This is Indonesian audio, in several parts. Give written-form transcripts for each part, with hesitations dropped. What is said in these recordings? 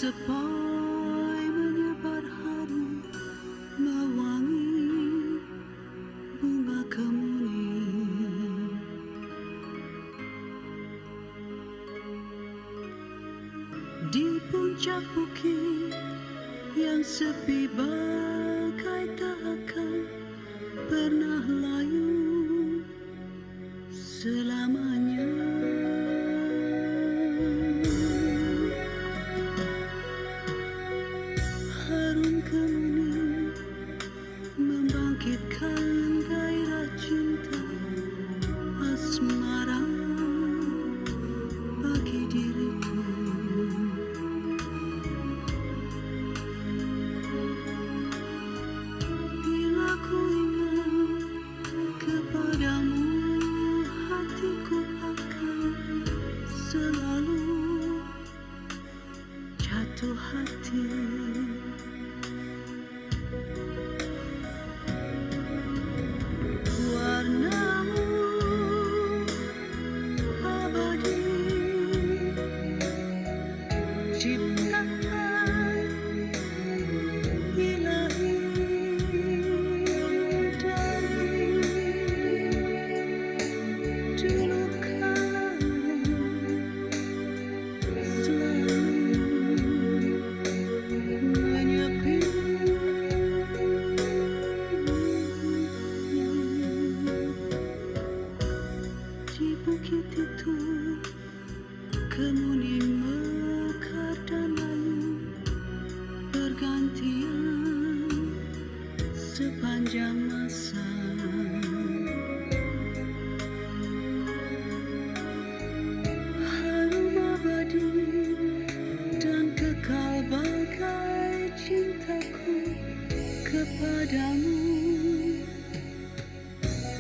Sepoi menyebar harum mewangi bunga kemuning. Di puncak bukit yang sepi bagai tak akan pernah layu selamanya. Harum kemuning membangkitkan gairah cinta asmara bagi diriku. Bila ku ingat kepadamu, hatiku akan selalu jatuh hati. Warnamu abadi, ciptaan ilahi dari dulu kala selalu menyepi. Di bukit itu kemuning mekar dan layu bergantian sepanjang masa. Harum abadi dan kekal bagai cintaku kepadamu,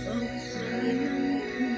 oh sayangku.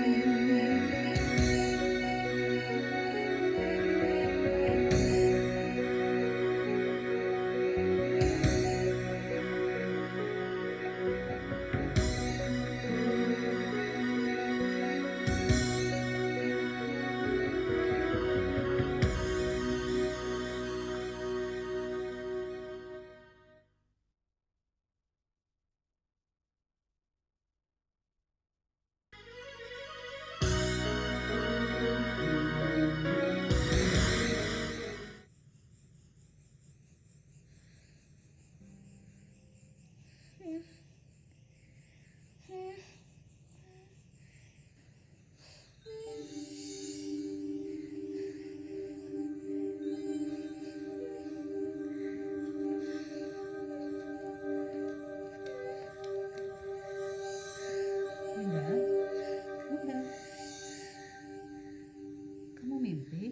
Kamu mimpi?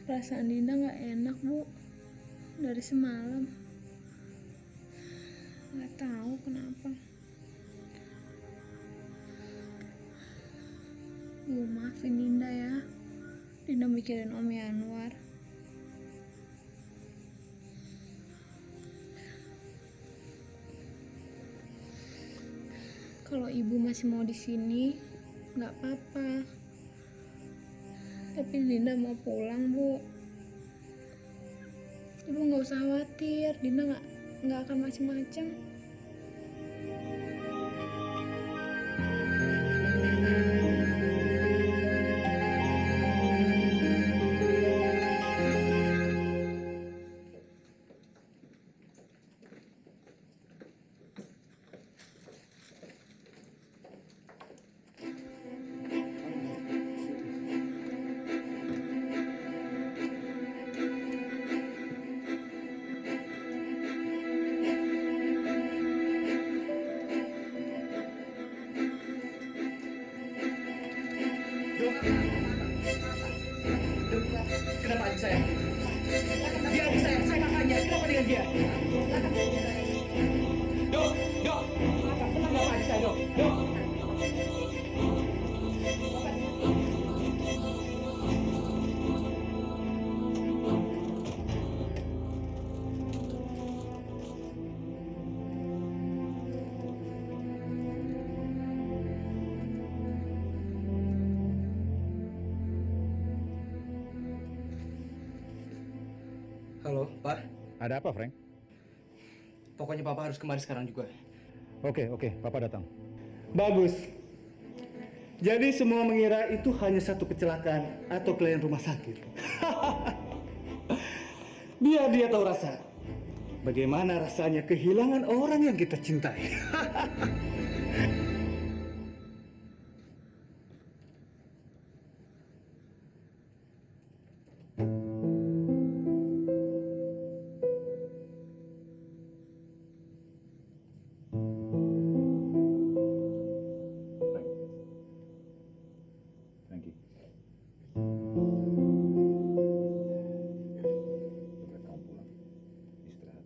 Perasaan Dinda gak enak, Bu. Dari semalam. Gak tahu kenapa. Bu, maafin Dinda ya. Dinda mikirin Om Yanwar. Kalau Ibu masih mau di sini, nggak apa-apa. Tapi Dinda mau pulang, Bu. Ibu nggak usah khawatir, Dinda nggak akan macem-macem. Kenapa adik saya? Dia adik saya kakaknya. Kenapa dengan dia? Dok, dok. Kenapa adik saya, dok? Dok. Halo, Pak. Ada apa, Frank? Pokoknya Papa harus kemari sekarang juga. Oke, Papa datang. Bagus. Jadi semua mengira itu hanya satu kecelakaan atau klien rumah sakit. Biar dia tahu rasa. Bagaimana rasanya kehilangan orang yang kita cintai. Frankie. Kamu pulang. Istirahat.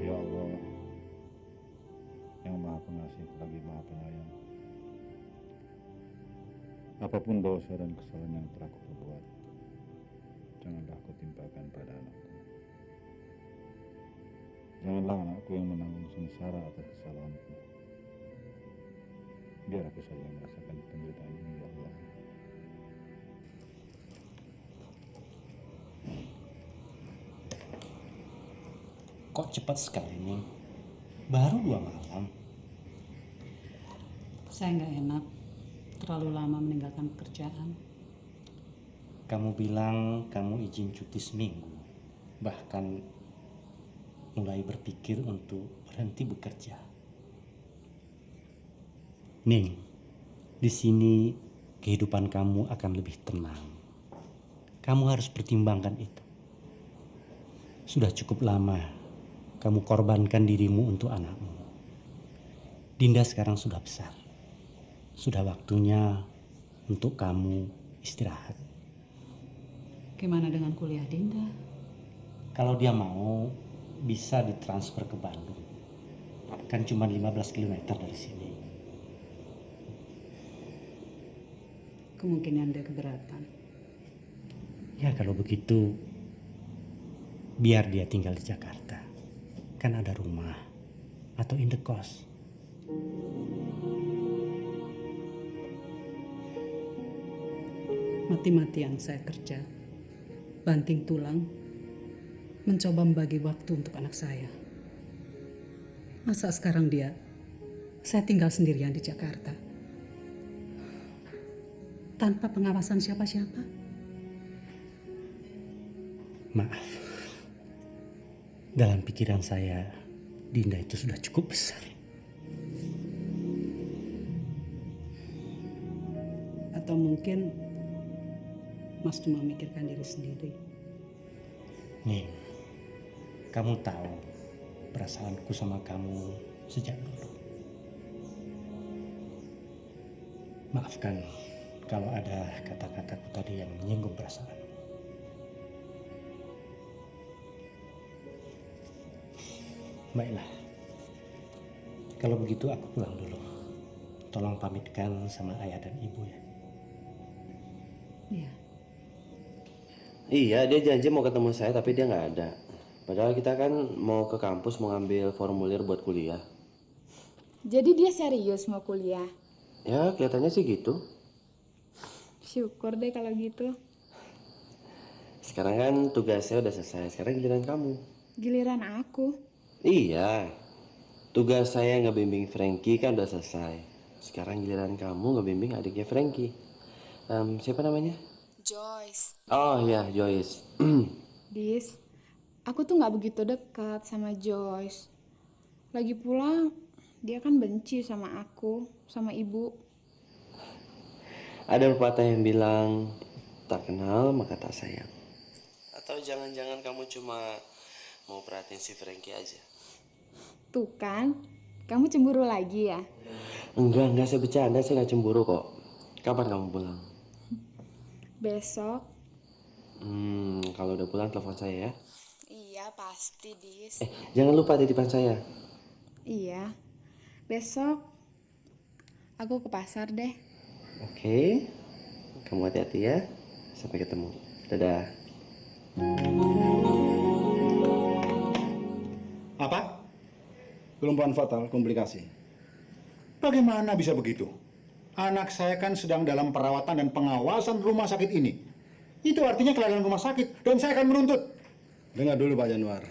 Ya Allah, yang Maha Pengasih lagi Maha Penyayang. Apapun dosa dan kesalahan yang telah aku perbuat, janganlah kau timpakan pada anakku. Janganlah anakku yang menanggung sengsara atas kesalahanku. Biar aku saja yang merasakan penderitaan ini, ya Allah. Kok cepat sekali nih? Baru 2 malam. Saya nggak enak terlalu lama meninggalkan pekerjaan. Kamu bilang kamu izin cuti seminggu. Bahkan mulai berpikir untuk berhenti bekerja. Ning, di sini kehidupan kamu akan lebih tenang. Kamu harus pertimbangkan itu. Sudah cukup lama kamu korbankan dirimu untuk anakmu. Dinda sekarang sudah besar. Sudah waktunya untuk kamu istirahat. Gimana dengan kuliah Dinda? Kalau dia mau, bisa ditransfer ke Bandung. Kan cuma 15 km dari sini. Kemungkinan dia keberatan. Ya kalau begitu, biar dia tinggal di Jakarta. Kan ada rumah atau indekos. Mati-matian saya kerja, banting tulang, mencoba membagi waktu untuk anak saya. Masa sekarang saya tinggal sendirian di Jakarta, tanpa pengawasan siapa-siapa? Maaf, dalam pikiran saya, Dinda itu sudah cukup besar. Atau mungkin Mas cuma memikirkan diri sendiri. Nih, kamu tahu perasaanku sama kamu sejak dulu. Maafkan kalau ada kata-kataku tadi yang menyinggung perasaan. Baiklah, kalau begitu aku pulang dulu. Tolong pamitkan sama ayah dan ibu ya. Iya. Iya, dia janji mau ketemu saya tapi dia nggak ada. Padahal kita kan mau ke kampus mau ngambil formulir buat kuliah. Jadi dia serius mau kuliah? Ya, kelihatannya sih gitu. Syukur deh kalau gitu. Sekarang kan tugasnya udah selesai. Sekarang giliran kamu. Giliran aku. Iya, tugas saya ngebimbing Frankie kan udah selesai. Sekarang giliran kamu ngebimbing adiknya Frankie. Siapa namanya? Joyce. Oh iya, Joyce. Dis, aku tuh nggak begitu dekat sama Joyce. Lagi pula dia kan benci sama aku, sama ibu. Ada pepatah yang bilang, tak kenal maka tak sayang. Atau jangan-jangan kamu cuma mau perhatiin si Frankie aja. Tuh kan, kamu cemburu lagi ya? Enggak, saya bercanda, saya nggak cemburu kok. Kapan kamu pulang? Besok. Kalau udah pulang telepon saya ya. Iya pasti, Dis. Jangan lupa titipan saya. Iya, besok Aku ke pasar deh. Oke, kamu hati-hati ya. Sampai ketemu. Dadah. Apa? Kelumpuhan fatal, komplikasi. Bagaimana bisa begitu? Anak saya kan sedang dalam perawatan dan pengawasan rumah sakit ini. Itu artinya kelalaian rumah sakit, dan saya akan menuntut. Dengar dulu Pak Januar.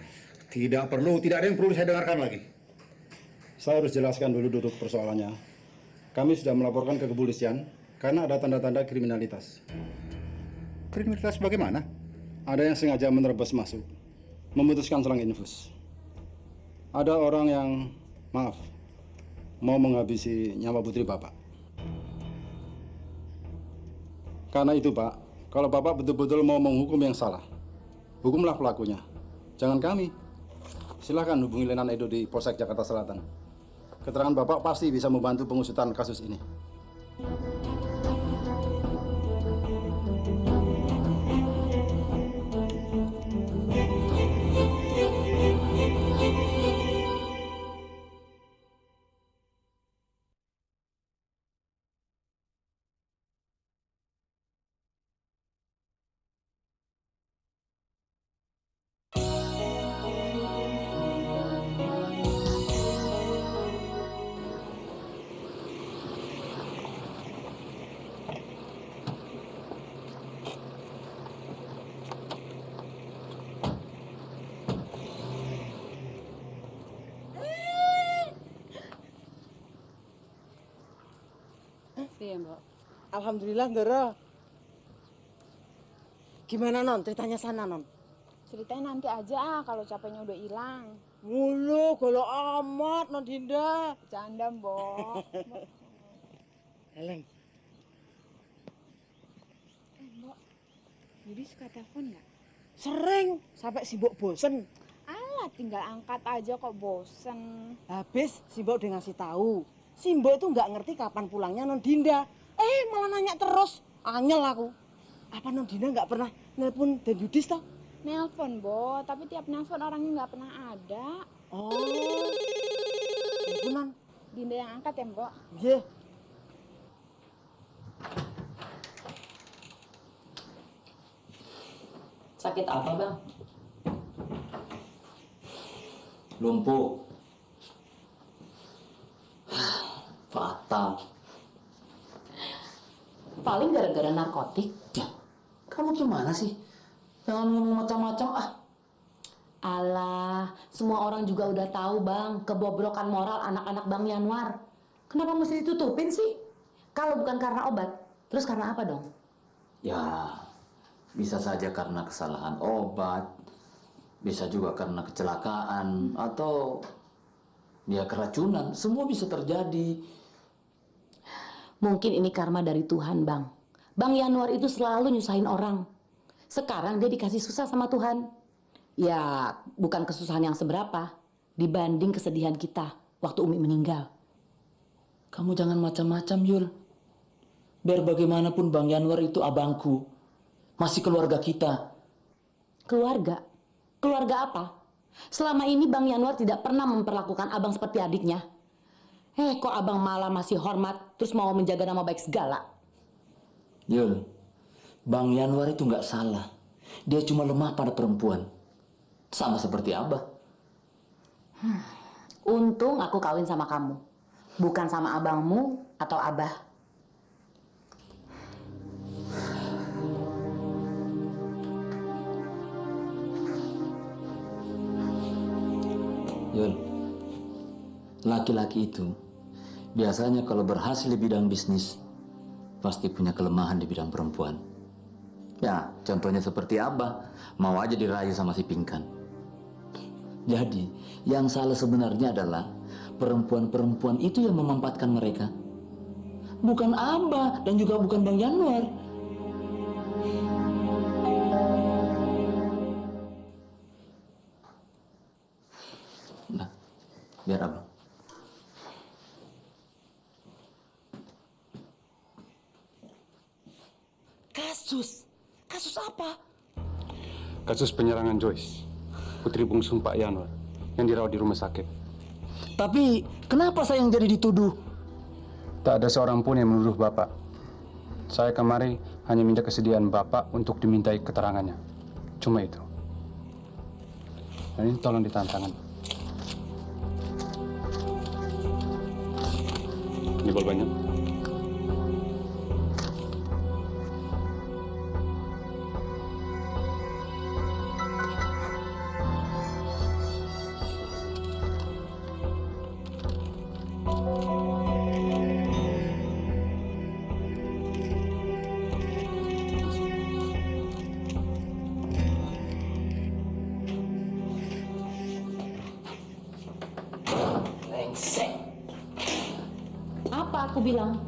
Tidak ada yang perlu saya dengarkan lagi. Saya harus jelaskan dulu duduk persoalannya. Kami sudah melaporkan ke kepolisian karena ada tanda-tanda kriminalitas. Kriminalitas bagaimana? Ada yang sengaja menerobos masuk, memutuskan selang infus. Ada orang yang, maaf, mau menghabisi nyawa putri Bapak. Karena itu Pak, kalau Bapak betul-betul mau menghukum yang salah, hukumlah pelakunya. Jangan kami. Silahkan hubungi Lenan Edo di Polsek Jakarta Selatan. Keterangan Bapak pasti bisa membantu pengusutan kasus ini. Iya, Mbak. Alhamdulillah, Ndoro. Gimana, Non? Ceritanya sana, Non? Ceritanya nanti aja kalau capeknya udah hilang. Mulu, golo amat, Non Dinda. Bercanda, Mbok. Heleng. Mbok, Yudi suka telepon nggak? Sering, sampai si Mbok bosen. Alah, tinggal angkat aja kok bosen. Habis si Mbok udah ngasih tahu. Si Mbok itu nggak ngerti kapan pulangnya Non Dinda. Malah nanya terus. Angel aku. Apa Non Dinda nggak pernah nelpon Den Yudis toh? Nelpon, Bo, tapi tiap nelpon orangnya nggak pernah ada. Oh. Teleponan. Dinda yang angkat ya, Mbok? Iya. Sakit apa, Bang? Lumpuh. Fatal. Paling gara-gara narkotik. Ya, kamu gimana sih? Jangan ngomong macam-macam ah. Alah, semua orang juga udah tahu Bang, kebobrokan moral anak-anak Bang Yanwar. Kenapa mesti ditutupin sih? Kalau bukan karena obat, terus karena apa dong? Ya, bisa saja karena kesalahan obat, bisa juga karena kecelakaan, atau dia keracunan. Semua bisa terjadi. Mungkin ini karma dari Tuhan, Bang. Bang Yanwar itu selalu nyusahin orang. Sekarang dia dikasih susah sama Tuhan. Ya, bukan kesusahan yang seberapa dibanding kesedihan kita waktu Umi meninggal. Kamu jangan macam-macam, Yul. Biar bagaimanapun Bang Yanwar itu abangku. Masih keluarga kita. Keluarga? Keluarga apa? Selama ini Bang Yanwar tidak pernah memperlakukan abang seperti adiknya. Kok abang malah masih hormat, terus mau menjaga nama baik segala? Yul, Bang Yanwar itu nggak salah. Dia cuma lemah pada perempuan. Sama seperti Abah. Untung aku kawin sama kamu. Bukan sama abangmu atau Abah. Yul, laki-laki itu biasanya kalau berhasil di bidang bisnis, pasti punya kelemahan di bidang perempuan. Ya, contohnya seperti Abah, mau aja dirayu sama si Pingkan. Jadi, yang salah sebenarnya adalah perempuan-perempuan itu yang memanfaatkan mereka. Bukan Abah dan juga bukan Bang Yanwar. Nah, biar Abang. Kasus apa? Kasus penyerangan Joyce, putri bungsu Pak Yanwar, yang dirawat di rumah sakit. Tapi kenapa saya yang jadi dituduh? Tak ada seorang pun yang menuduh Bapak. Saya kemari hanya minta kesediaan Bapak untuk dimintai keterangannya. Cuma itu. Dan ini tolong ditahan tangan. Ini bolanya. Apa aku bilang?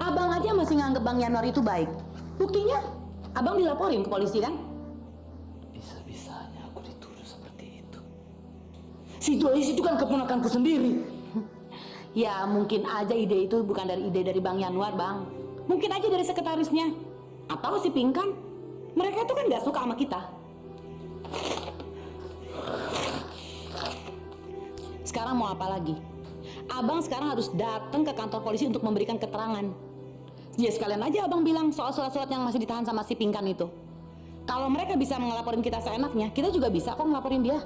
Abang aja masih nganggep Bang Yanuar itu baik. Buktinya, abang dilaporin ke polisi kan? Bisa-bisanya aku dituduh seperti itu. Si Joyce itu kan keponakanku sendiri. Ya mungkin aja ide itu bukan ide dari Bang Yanuar, Bang. Mungkin aja dari sekretarisnya. Atau si Pinkan. Mereka itu kan nggak suka sama kita. Sekarang mau apa lagi? Abang sekarang harus datang ke kantor polisi untuk memberikan keterangan. Ya sekalian aja abang bilang soal surat-surat yang masih ditahan sama si Pinkan itu. Kalau mereka bisa ngelaporin kita seenaknya, kita juga bisa kok ngelaporin dia.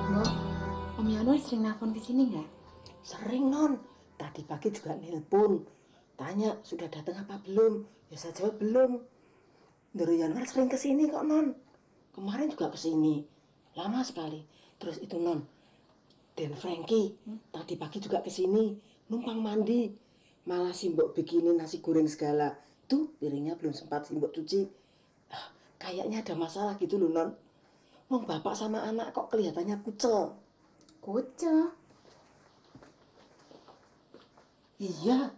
Bu, Om Yanuar sering nelfon ke sini nggak? Sering, Non. Tadi pagi juga nelpon. Tanya, sudah datang apa belum? Ya saya jawab belum. Ndoro Yanuar sering ke sini kok, Non. Kemarin juga ke sini. Lama sekali. Terus itu, Non. Dan Frankie tadi pagi juga ke sini, numpang mandi. Malah Simbok bikinin nasi goreng segala. Tuh, piringnya belum sempat Simbok cuci. Kayaknya ada masalah gitu loh, Non. Wong bapak sama anak kok kelihatannya kucel. Kucel? Iya,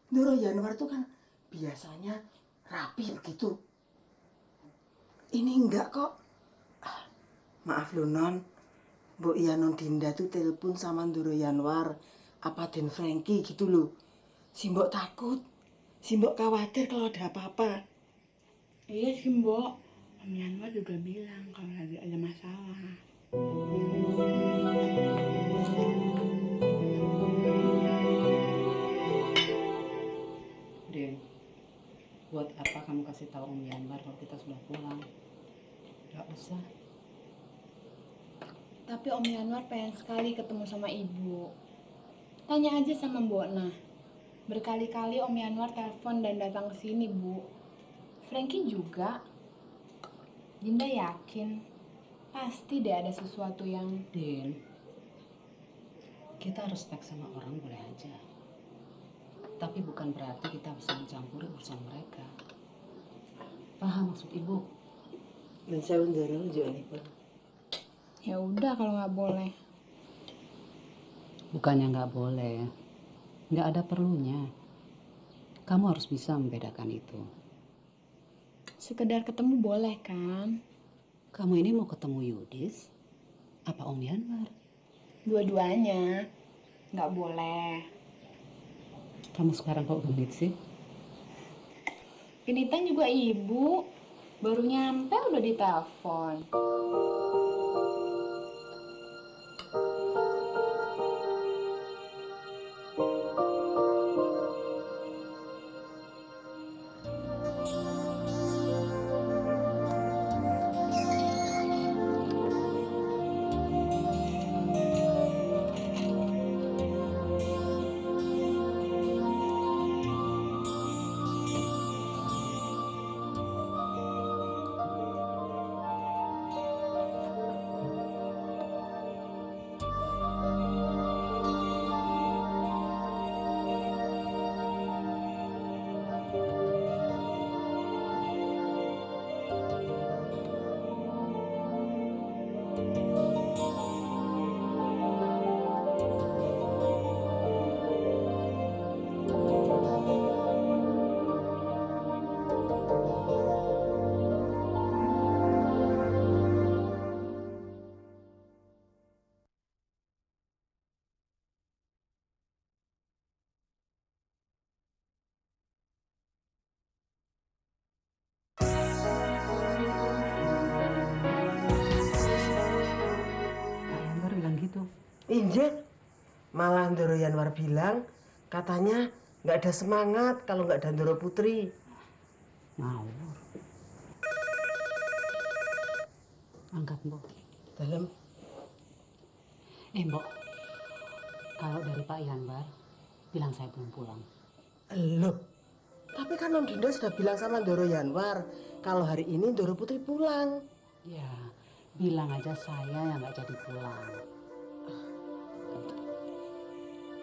Ndoro Yanuar tuh kan biasanya rapi begitu. Ini enggak kok. Maaf loh, Non. Mbok iya Non Dinda tuh telepon sama Ndoro Yanuar. Apa Den Frankie gitu loh. Simbok takut. Simbok khawatir kalau ada apa-apa. Iya sih, Mbok. Om Yanuar juga bilang kalau lagi ada masalah. Den, buat apa kamu kasih tahu Om Yanuar kalau kita sudah pulang? Gak usah. Tapi Om Yanuar pengen sekali ketemu sama Ibu. Tanya aja sama Mbok Nah. Berkali-kali Om Yanuar telepon dan datang ke sini, Bu. Frankie juga. Dinda yakin pasti deh ada sesuatu yang... Den, kita respect sama orang boleh aja. Tapi bukan berarti kita bisa mencampuri urusan mereka. Paham maksud Ibu? Dan saya Ndoro juga nih, Pak. Ya udah kalau nggak boleh. Bukannya nggak boleh, nggak ada perlunya. Kamu harus bisa membedakan itu. Sekedar ketemu boleh kan? Kamu ini mau ketemu Yudis? Apa Om Yanuar? Dua-duanya. Nggak boleh. Kamu sekarang kok genit sih? Genitan juga Ibu. Baru nyampe udah ditelepon. Injek, malah Ndoro Yanwar bilang katanya nggak ada semangat kalau nggak ada Ndoro Putri. Ngawur. Angkat, Mbok. Dalam. Mbok, kalau dari Pak Yanwar, bilang saya belum pulang. Loh, tapi kan Non Dinda sudah bilang sama Ndoro Yanwar kalau hari ini Ndoro Putri pulang. Ya, bilang aja saya yang nggak jadi pulang.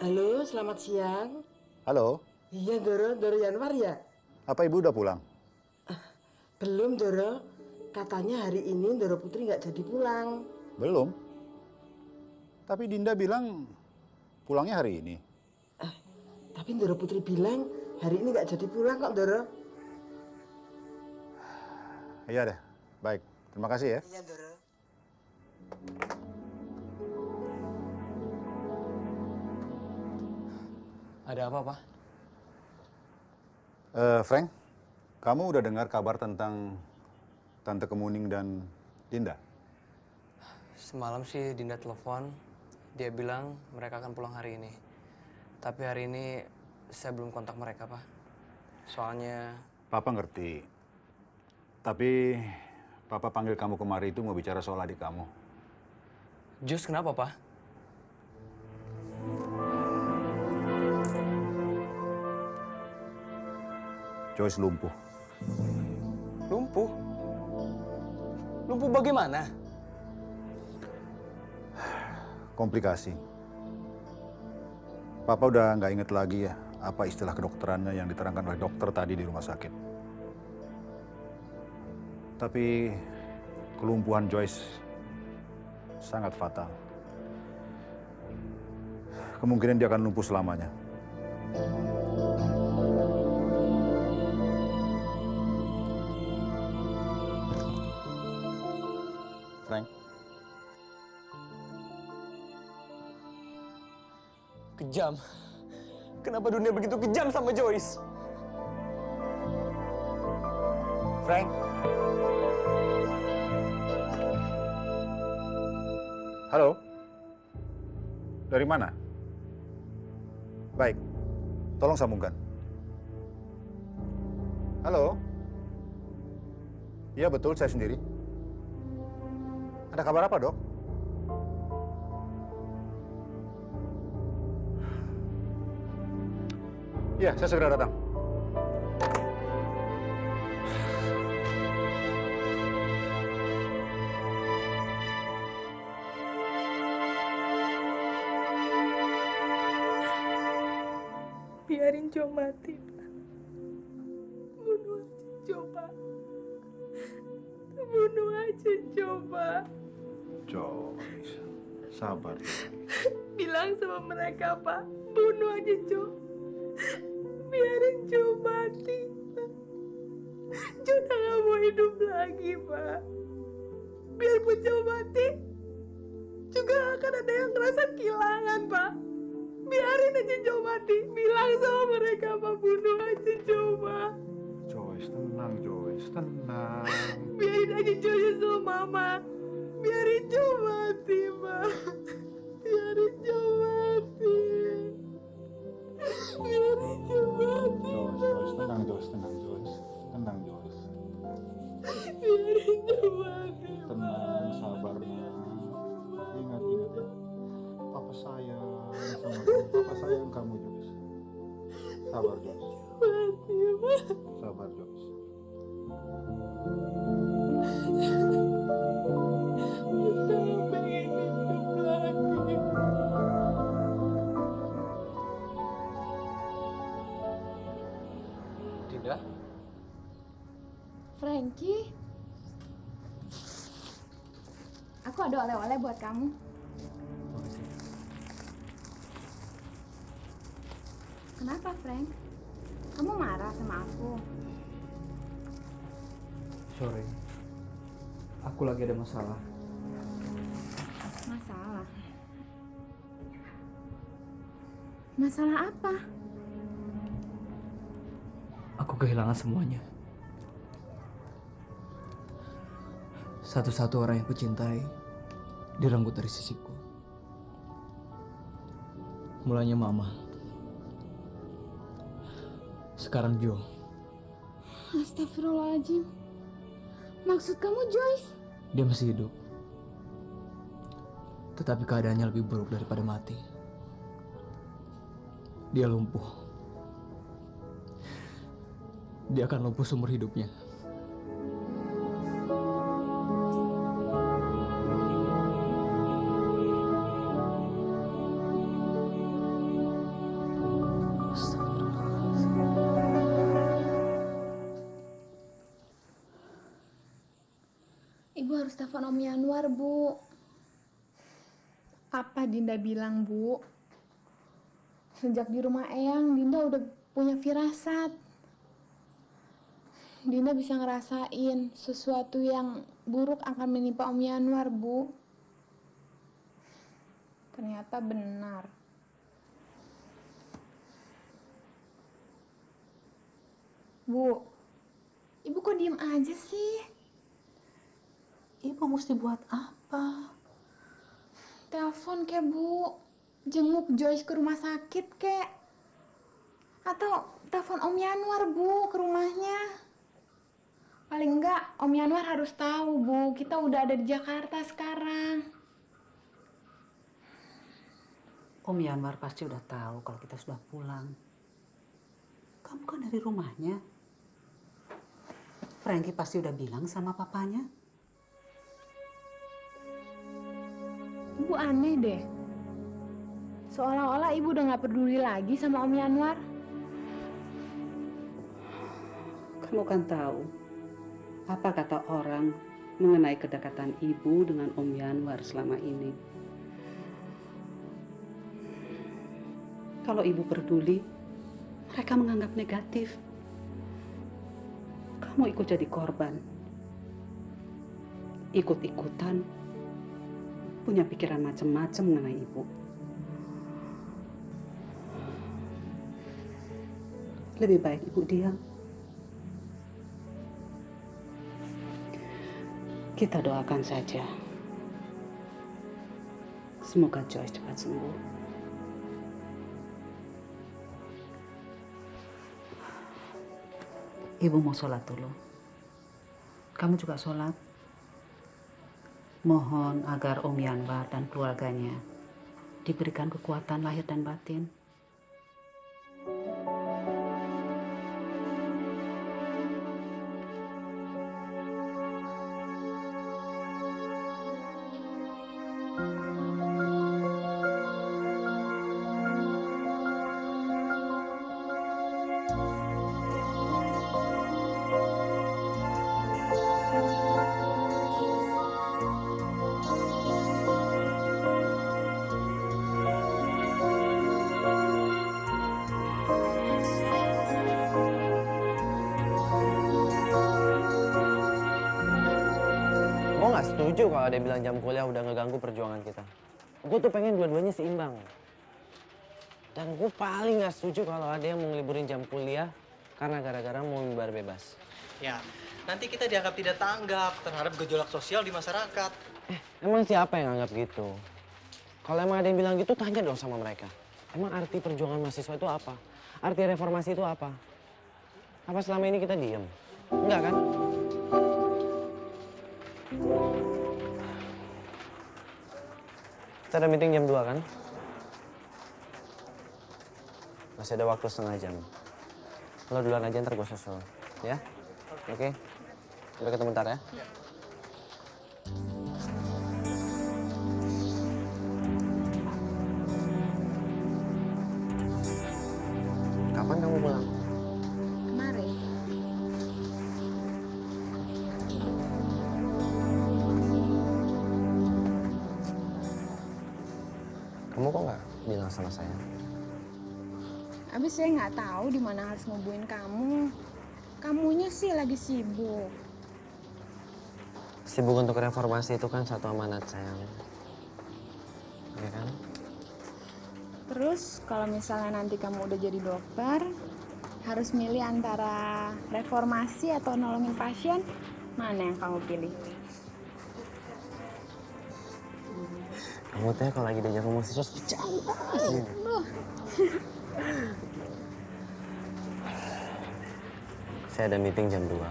Halo, selamat siang. Halo, Iya, Ndoro Yanwar ya? apa Ibu udah pulang? Belum, Ndoro. Katanya hari ini Ndoro Putri nggak jadi pulang. Belum. Tapi Dinda bilang pulangnya hari ini. Tapi Ndoro Putri bilang hari ini nggak jadi pulang kok, Ndoro. Iya deh, baik. Terima kasih ya. Iya, Ndoro. Ada apa, Pak? Frank, kamu udah dengar kabar tentang Tante Kemuning dan Dinda? Semalam sih Dinda telepon, dia bilang mereka akan pulang hari ini. Tapi hari ini saya belum kontak mereka, Pak. Soalnya... Papa ngerti. Tapi Papa panggil kamu kemari itu mau bicara soal adik kamu. Jus kenapa, Pak? Joyce lumpuh. Lumpuh? Lumpuh bagaimana? Komplikasi. Papa udah nggak inget lagi ya apa istilah kedokterannya yang diterangkan oleh dokter tadi di rumah sakit. Tapi kelumpuhan Joyce sangat fatal. Kemungkinan dia akan lumpuh selamanya. Frank. Kejam. Kenapa dunia begitu kejam sama Joyce? Frank. Halo. Dari mana? Baik. Tolong sambungkan. Halo. Iya betul, saya sendiri. Ada kabar apa, Dok? Iya, saya segera datang. Biarin Jo mati, Pak. Bunuh aja Jo, Pak. Bunuh aja Jo, Pak. Joyce, sabar. Bilang sama mereka, Pak. Bunuh aja Jo. Biarin Jo mati, Pak. Jo udah gak mau hidup lagi, Pak. Biarpun Jo mati, juga akan ada yang ngerasa kehilangan, Pak. Biarin aja Jo mati. Bilang sama mereka, Pak. Bunuh aja Jo, Pak. Joyce, tenang Joyce, tenang. Biarin aja Jo nyusul Mama. Biarin Jo mati, Pak. Biarin Jo mati. Biarin Jo mati. Joyce, tenang Joyce, tenang Joyce. Tenang Joyce. Biarin Jo mati. Tenang, sabar nak. Ingat ya. Papa sayang sama kamu. Papa sayang kamu Joyce. Sabar Joyce. Mati, Pak. Sabar Joyce. Dinda? Frankie, aku ada oleh-oleh buat kamu. Kenapa, Frank? Kamu marah sama aku? Sorry. Aku lagi ada masalah. Masalah? Masalah apa? Aku kehilangan semuanya. Satu-satu orang yang kucintai direnggut dari sisiku. Mulanya Mama. Sekarang Jo. Astagfirullahaladzim. Maksud kamu Joyce? Dia masih hidup. Tetapi keadaannya lebih buruk daripada mati. Dia lumpuh. Dia akan lumpuh seumur hidupnya. Ibu harus telepon Om Yanwar, Bu. Apa Dinda bilang, Bu? Sejak di rumah Eyang, Dinda udah punya firasat. Dinda bisa ngerasain sesuatu yang buruk akan menimpa Om Yanwar, Bu. Ternyata benar. Bu, Ibu kok diem aja sih? Ibu mesti buat apa? Telepon kek, Bu. Jenguk Joyce ke rumah sakit kek. Atau telepon Om Yanwar, Bu, ke rumahnya. Paling enggak Om Yanwar harus tahu, Bu, kita udah ada di Jakarta sekarang. Om Yanwar pasti udah tahu kalau kita sudah pulang. Kamu kan dari rumahnya. Frankie pasti udah bilang sama papanya. Ibu aneh deh. Seolah-olah Ibu udah gak peduli lagi sama Om Yanwar. Kamu kan tahu apa kata orang mengenai kedekatan Ibu dengan Om Yanwar selama ini. Kalau Ibu peduli, mereka menganggap negatif. Kamu ikut jadi korban. Ikut-ikutan punya pikiran macam-macam mengenai Ibu. Lebih baik Ibu diam. Kita doakan saja. Semoga Joyce cepat sembuh. Ibu mau sholat dulu. Kamu juga sholat. Mohon agar Om Yanwar dan keluarganya diberikan kekuatan lahir dan batin. Setuju kalau dia bilang jam kuliah udah ngeganggu perjuangan kita. Gue tuh pengen dua-duanya seimbang. Dan gue paling gak setuju kalau ada yang mau ngeliburin jam kuliah karena gara-gara mau mimbar bebas. Ya, nanti kita dianggap tidak tanggap terhadap gejolak sosial di masyarakat. Emang siapa yang anggap gitu? Kalau emang ada yang bilang gitu, tanya dong sama mereka. Emang arti perjuangan mahasiswa itu apa? Arti reformasi itu apa? Apa selama ini kita diem? Enggak kan? Kita ada meeting jam 2 kan? Masih ada waktu setengah jam. Lo duluan aja, ntar gue susul. Ya? Oke? Sampai ketemu ntar ya? Kapan kamu pulang? Kemarin. Kamu kok nggak bilang sama saya? Abis saya nggak tahu di mana harus ngubungin kamu. Kamunya sih lagi sibuk. Sibuk untuk reformasi itu kan satu amanat sayang. Ya kan? Terus kalau misalnya nanti kamu udah jadi dokter, harus milih antara reformasi atau nolongin pasien, mana yang kamu pilih? Kamu teh kalau lagi diajak ngomong serius bercanda sih. Saya ada meeting jam 2.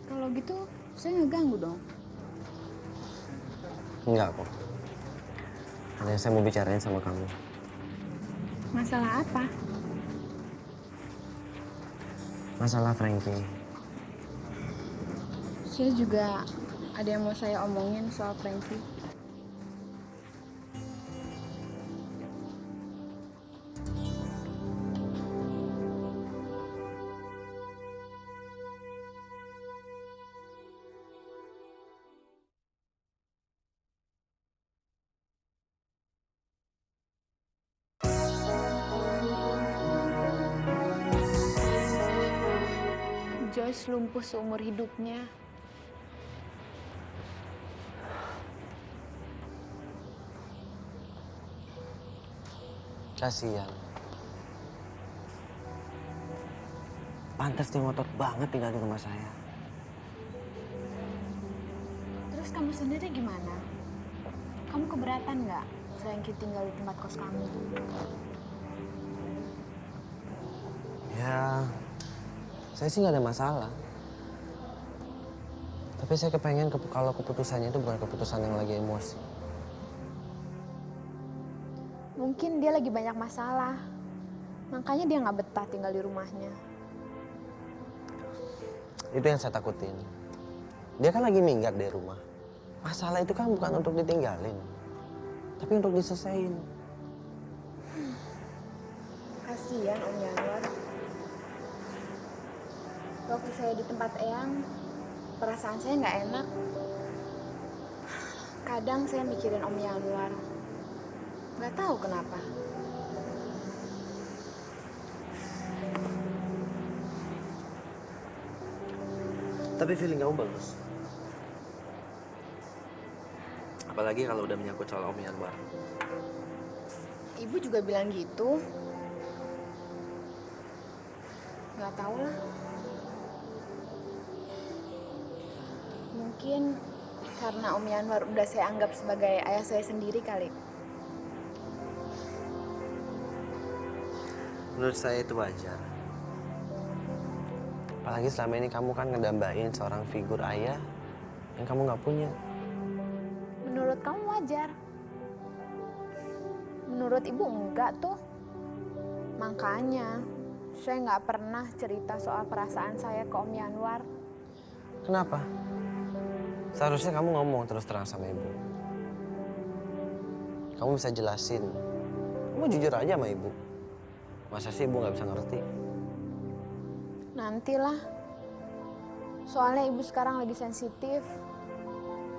Kalau gitu, saya nggak ganggu dong. Enggak kok. Ada yang saya mau bicarain sama kamu. Masalah apa? Masalah Frankie. Saya juga ada yang mau saya omongin soal Frankie. Joyce lumpuh seumur hidupnya. Kasihan. Pantas dia ngotot banget tinggal di rumah saya. Terus kamu sendiri gimana? Kamu keberatan nggak Frankie tinggal di tempat kos kamu? Ya, saya sih nggak ada masalah. Tapi saya kepengen kalau keputusannya itu bukan keputusan yang lagi emosi. Mungkin dia lagi banyak masalah. Makanya dia nggak betah tinggal di rumahnya. Itu yang saya takutin. Dia kan lagi minggat dari rumah. Masalah itu kan bukan untuk ditinggalin, tapi untuk diselesain. Kasihan Om Yanwar. Waktu saya di tempat Eyang, perasaan saya nggak enak. Kadang saya mikirin Om Yanwar. Nggak tahu kenapa. Tapi feeling kamu bagus. Apalagi kalau udah menyangkut soal Om Yanwar. Ibu juga bilang gitu. Nggak tahu lah. Mungkin karena Om Yanwar udah saya anggap sebagai ayah saya sendiri kali. Menurut saya itu wajar. Apalagi selama ini kamu kan ngedambain seorang figur ayah yang kamu nggak punya. Menurut kamu wajar. Menurut ibu enggak tuh. Makanya saya nggak pernah cerita soal perasaan saya ke Om Yanwar. Kenapa? Seharusnya kamu ngomong terus terang sama ibu. Kamu bisa jelasin. Kamu jujur aja sama ibu. Masa sih ibu nggak bisa ngerti? Nantilah. Soalnya ibu sekarang lagi sensitif.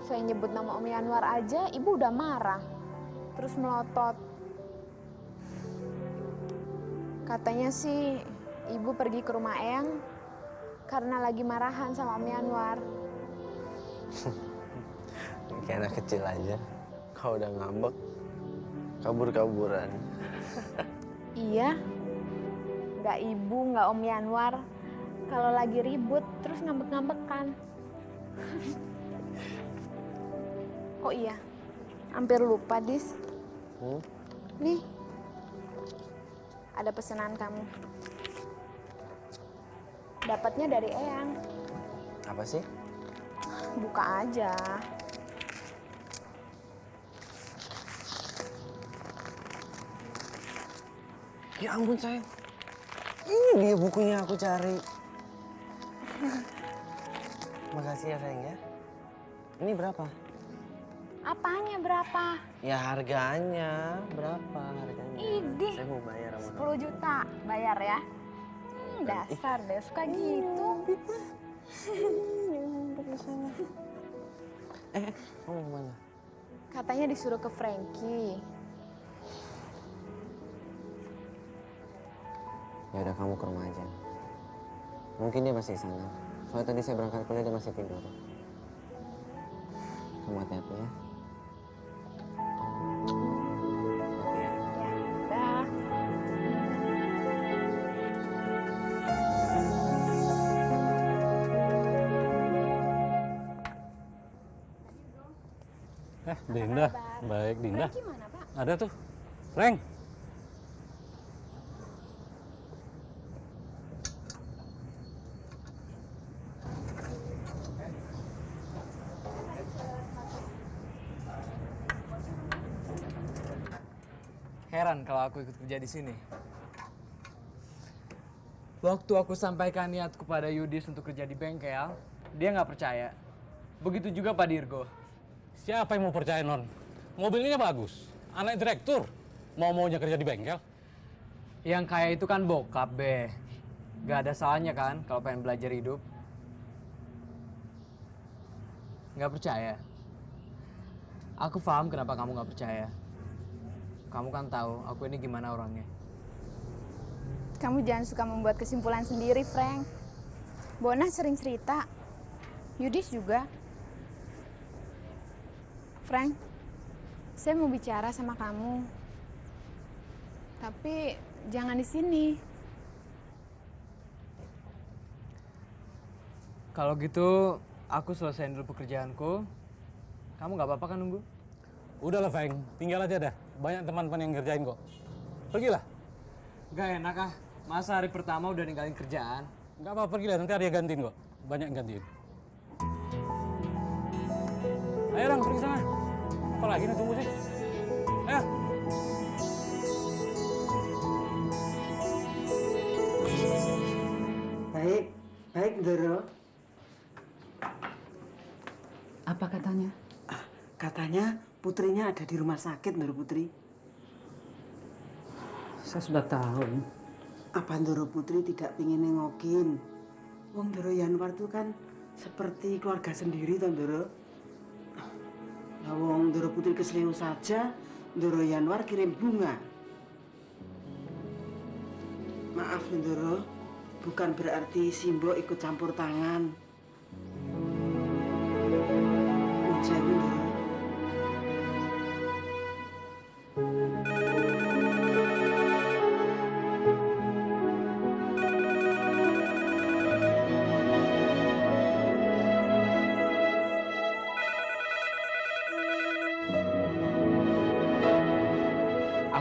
Saya nyebut nama Om Yanwar aja, ibu udah marah. Terus melotot. Katanya sih ibu pergi ke rumah Eyang karena lagi marahan sama Om Yanwar. Kayak anak kecil aja. Kalau udah ngambek, kabur-kaburan. Iya. Nggak ibu, nggak Om Yanwar. Kalau lagi ribut, terus ngambek-ngambekan. Oh iya, hampir lupa, Dis. Nih, ada pesanan kamu. Dapatnya dari Eyang. Apa sih? Buka aja. Ya ampun sayang. Ini dia bukunya aku cari. Makasih ya sayang ya. Ini berapa? Apanya berapa? Ya harganya berapa harganya? Idih. Saya mau bayar sama 10 juta. Bayar ya. Dasar deh, suka gitu. Kamu mau mana? Katanya disuruh ke Frankie. Ya udah kamu ke rumah aja. Mungkin dia masih sana. Soalnya tadi saya berangkat kuliah dia masih tidur. Kamu hati-hati ya. Dah. Dinda, baik Dinda. Ada tuh, Frank. Heran kalau aku ikut kerja di sini. Waktu aku sampaikan niatku pada Yudis untuk kerja di bengkel, dia nggak percaya. Begitu juga Pak Dirgo. Siapa yang mau percaya, Non? Mobilnya bagus. Anak direktur. Mau-maunya kerja di bengkel. Yang kaya itu kan bokap, Be. Gak ada salahnya kan kalau pengen belajar hidup. Nggak percaya. Aku paham kenapa kamu nggak percaya. Kamu kan tahu aku ini gimana orangnya. Kamu jangan suka membuat kesimpulan sendiri, Frank. Bona sering cerita. Yudis juga. Frank, saya mau bicara sama kamu. Tapi jangan di sini. Kalau gitu, aku selesaiin dulu pekerjaanku. Kamu nggak apa-apa kan nunggu? Udahlah, Frank. Tinggal aja dah. Banyak teman-teman yang ngerjain kok. Pergilah. Gak enak ah. Masa hari pertama udah ninggalin kerjaan? Nggak apa-apa, pergilah. Nanti ada yang gantiin kok. Banyak yang gantiin. Ayo dong, pergi sana. Apa lagi nih tunggu sih? Ayo. Baik, baik Ndoro. Apa katanya? Katanya putrinya ada di rumah sakit, Ndoro Putri. Saya sudah tahu. Apa Ndoro Putri tidak ingin nengokin? Wong Ndoro Yanwar itu kan seperti keluarga sendiri, toh Ndoro. Nah, wong Ndoro Putri keseliu saja, Ndoro Yanwar kirim bunga. Maaf Ndoro, bukan berarti Simbo ikut campur tangan. Ujian Ndoro.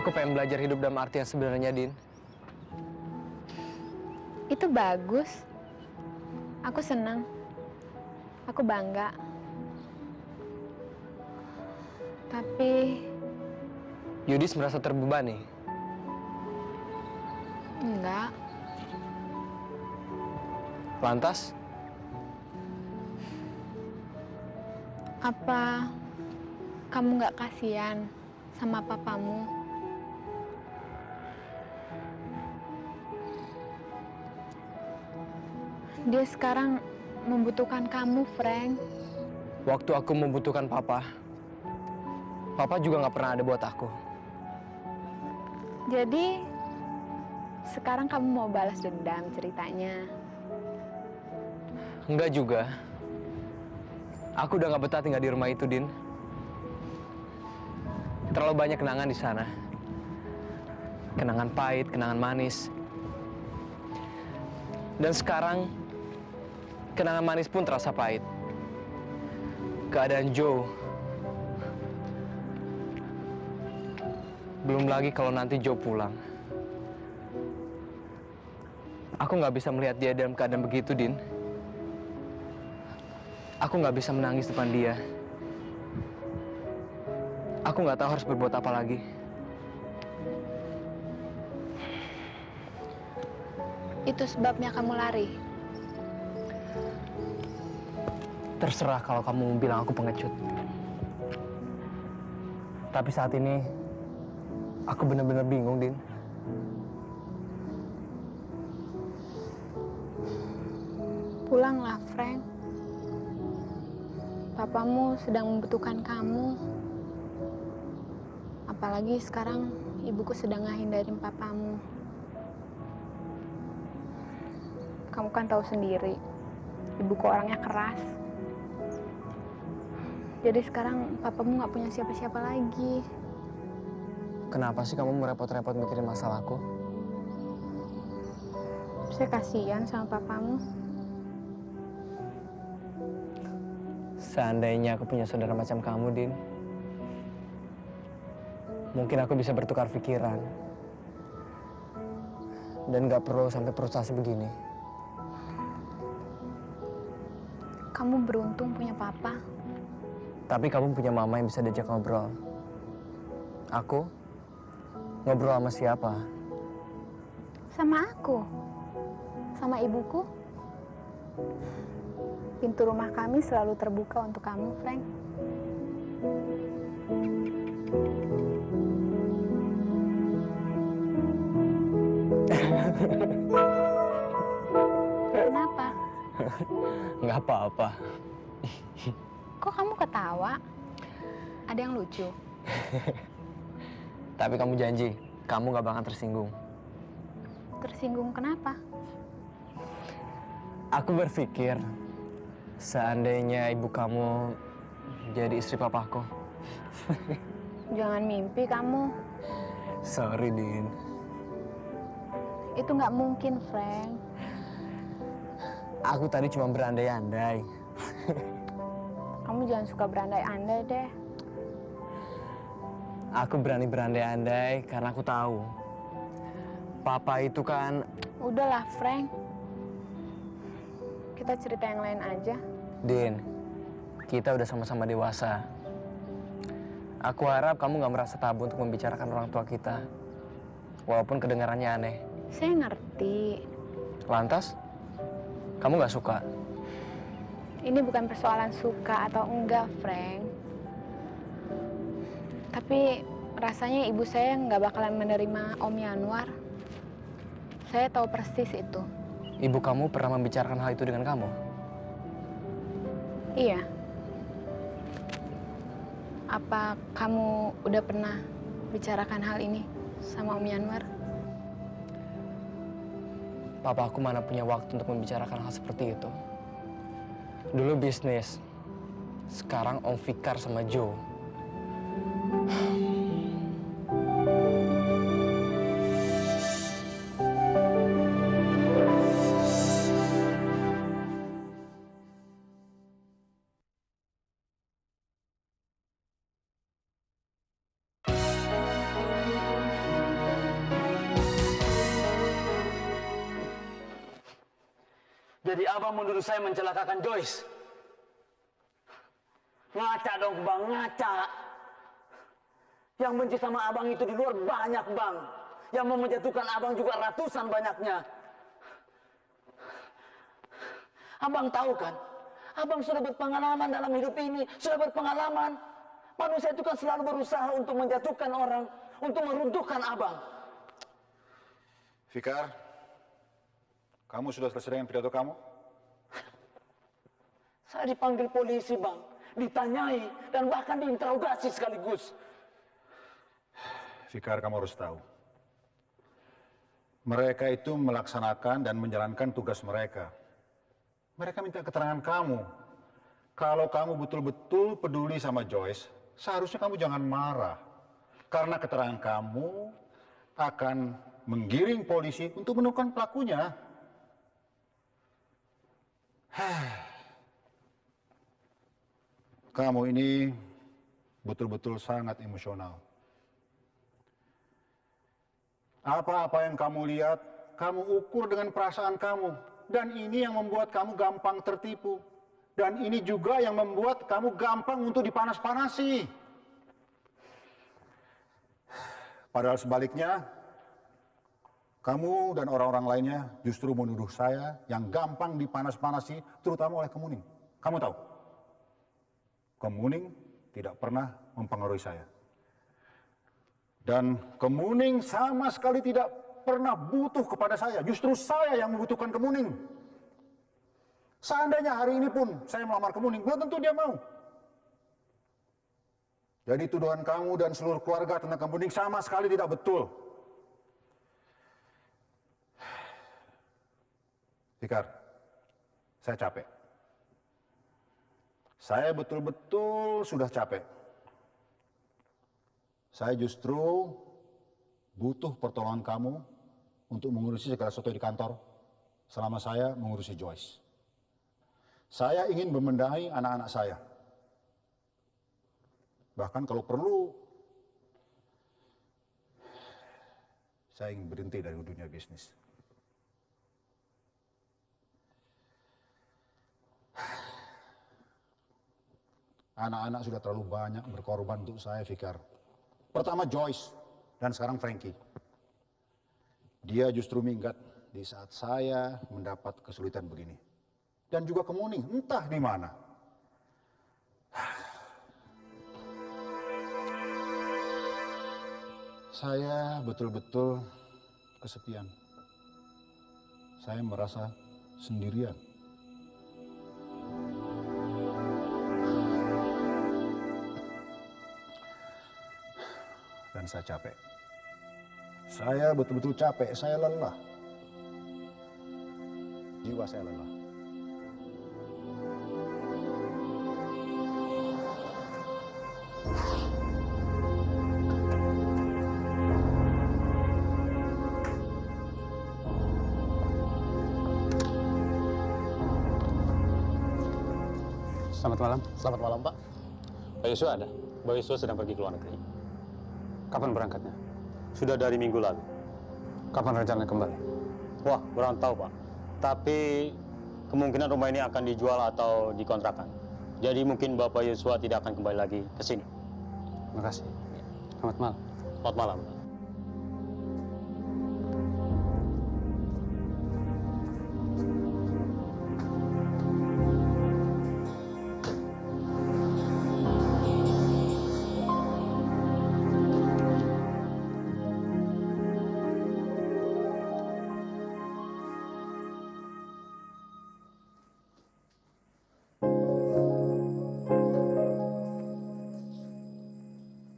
Aku pengen belajar hidup dalam arti yang sebenarnya, Din. Itu bagus. Aku senang. Aku bangga. Tapi Yudis merasa terbebani. enggak. Lantas? Apa kamu nggak kasihan sama papamu? Dia sekarang membutuhkan kamu, Frank. Waktu aku membutuhkan Papa, Papa juga nggak pernah ada buat aku. Jadi, sekarang kamu mau balas dendam ceritanya? Enggak juga. Aku udah nggak betah tinggal di rumah itu, Din. Terlalu banyak kenangan di sana. Kenangan pahit, kenangan manis. Dan sekarang, kenangan manis pun terasa pahit. Keadaan Joe. Belum lagi kalau nanti Joe pulang. Aku nggak bisa melihat dia dalam keadaan begitu, Din. Aku nggak bisa menangis depan dia. Aku nggak tahu harus berbuat apa lagi. Itu sebabnya kamu lari. Terserah kalau kamu bilang aku pengecut. Tapi saat ini, aku benar-benar bingung, Din. Pulanglah, Frank. Papamu sedang membutuhkan kamu. Apalagi sekarang ibuku sedang ngehindarin papamu. Kamu kan tahu sendiri, ibuku orangnya keras. Jadi sekarang papamu nggak punya siapa-siapa lagi. Kenapa sih kamu merepot-repot mikirin masalahku? Saya kasihan sama papamu. Seandainya aku punya saudara macam kamu, Din, mungkin aku bisa bertukar pikiran. Dan gak perlu sampai frustasi begini. Kamu beruntung punya papa. Tapi kamu punya mama yang bisa diajak ngobrol. Aku ngobrol sama siapa? Sama aku. Sama ibuku. Pintu rumah kami selalu terbuka untuk kamu, Frank. Kenapa? Nggak apa-apa. Kok kamu ketawa? Ada yang lucu? Tapi kamu janji, kamu nggak bakal tersinggung. Tersinggung kenapa? Aku berpikir, seandainya ibu kamu jadi istri papaku. Jangan mimpi kamu. Sorry, Din. Itu nggak mungkin, Frank. Aku tadi cuma berandai-andai. Kamu jangan suka berandai-andai deh. Aku berani berandai-andai karena aku tahu. Papa itu kan... Udahlah, Frank. Kita cerita yang lain aja. Din, kita udah sama-sama dewasa. Aku harap kamu gak merasa tabu untuk membicarakan orang tua kita. Walaupun kedengarannya aneh. Saya ngerti. Lantas, kamu gak suka? Ini bukan persoalan suka atau enggak, Frank. Tapi rasanya ibu saya nggak bakalan menerima Om Yanwar. Saya tahu persis itu. Ibu kamu pernah membicarakan hal itu dengan kamu? Iya. Apa kamu udah pernah bicarakan hal ini sama Om Yanwar? Papa aku mana punya waktu untuk membicarakan hal seperti itu. Dulu bisnis, sekarang Om Fikar sama Joe. Jadi abang menuduh saya mencelakakan Joyce? Ngaca dong bang, ngaca. Yang benci sama abang itu di luar banyak bang. Yang mau menjatuhkan abang juga ratusan banyaknya. Abang tahu kan? Abang sudah berpengalaman dalam hidup ini, sudah berpengalaman. Manusia itu kan selalu berusaha untuk menjatuhkan orang, untuk meruntuhkan abang. Fikar, kamu sudah selesai dengan pidato kamu? Saya dipanggil polisi bang, ditanyai, dan bahkan diinterogasi sekaligus. Fikar, kamu harus tahu. Mereka itu melaksanakan dan menjalankan tugas mereka. Mereka minta keterangan kamu. Kalau kamu betul-betul peduli sama Joyce, seharusnya kamu jangan marah. Karena keterangan kamu akan menggiring polisi untuk menemukan pelakunya. Kamu ini betul-betul sangat emosional. Apa-apa yang kamu lihat, kamu ukur dengan perasaan kamu. Dan ini yang membuat kamu gampang tertipu. Dan ini juga yang membuat kamu gampang untuk dipanas-panasi. Padahal sebaliknya, kamu dan orang-orang lainnya justru menuduh saya yang gampang dipanas-panasi, terutama oleh Kemuning. Kamu tahu, Kemuning tidak pernah mempengaruhi saya. Dan Kemuning sama sekali tidak pernah butuh kepada saya. Justru saya yang membutuhkan Kemuning. Seandainya hari ini pun saya melamar Kemuning, belum tentu dia mau. Jadi tuduhan kamu dan seluruh keluarga tentang Kemuning sama sekali tidak betul. Fikar, saya capek. Saya betul-betul sudah capek. Saya justru butuh pertolongan kamu untuk mengurusi segala sesuatu di kantor selama saya mengurusi Joyce. Saya ingin membenahi anak-anak saya. Bahkan kalau perlu, saya ingin berhenti dari dunia bisnis. Anak-anak sudah terlalu banyak berkorban untuk saya, Fikar. Pertama Joyce, dan sekarang Frankie. Dia justru minggat di saat saya mendapat kesulitan begini. Dan juga Kemuning, entah di mana. Saya betul-betul kesepian. Saya merasa sendirian. Dan saya capek. Saya betul-betul capek, saya lelah. Jiwa saya lelah. Selamat malam. Selamat malam, Pak. Pak Yosua ada? Pak Yosua sedang pergi ke luar negeri. Kapan berangkatnya? Sudah dari minggu lalu. Kapan rencananya kembali? Wah, kurang tahu, Pak. Tapi kemungkinan rumah ini akan dijual atau dikontrakan. Jadi mungkin Bapak Yosua tidak akan kembali lagi ke sini. Terima kasih. Selamat malam. Selamat malam, Pak.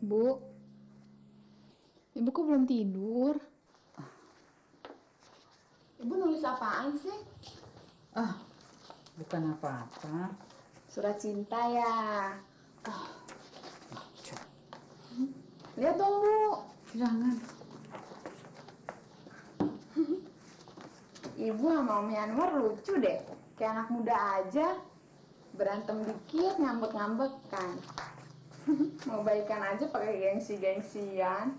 Bu, Ibu kok belum tidur? Ibu nulis apaan sih? Bukan apa-apa. Surat cinta ya? Lihat dong, Bu. Jangan. Ibu sama Om Yanwar lucu deh. Kayak anak muda aja. Berantem dikit, ngambek-ngambekan. Mau baikan aja pakai gengsi-gengsian.